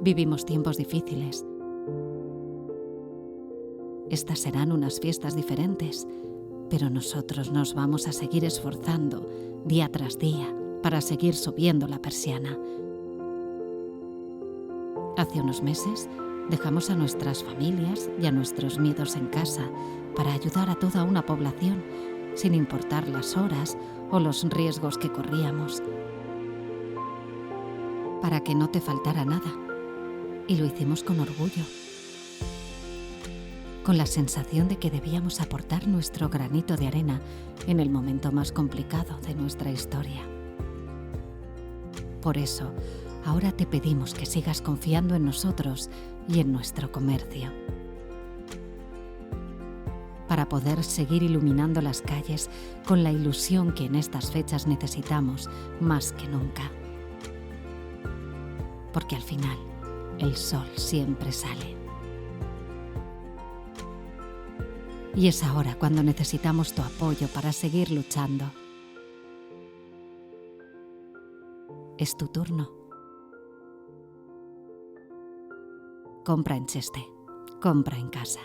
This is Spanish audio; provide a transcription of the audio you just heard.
Vivimos tiempos difíciles. Estas serán unas fiestas diferentes, pero nosotros nos vamos a seguir esforzando día tras día para seguir subiendo la persiana. Hace unos meses dejamos a nuestras familias y a nuestros miedos en casa para ayudar a toda una población, sin importar las horas o los riesgos que corríamos, para que no te faltara nada. Y lo hicimos con orgullo, con la sensación de que debíamos aportar nuestro granito de arena en el momento más complicado de nuestra historia. Por eso, ahora te pedimos que sigas confiando en nosotros y en nuestro comercio, para poder seguir iluminando las calles con la ilusión que en estas fechas necesitamos más que nunca. Porque al final, el sol siempre sale. Y es ahora cuando necesitamos tu apoyo para seguir luchando. Es tu turno. Compra en Cheste. Compra en casa.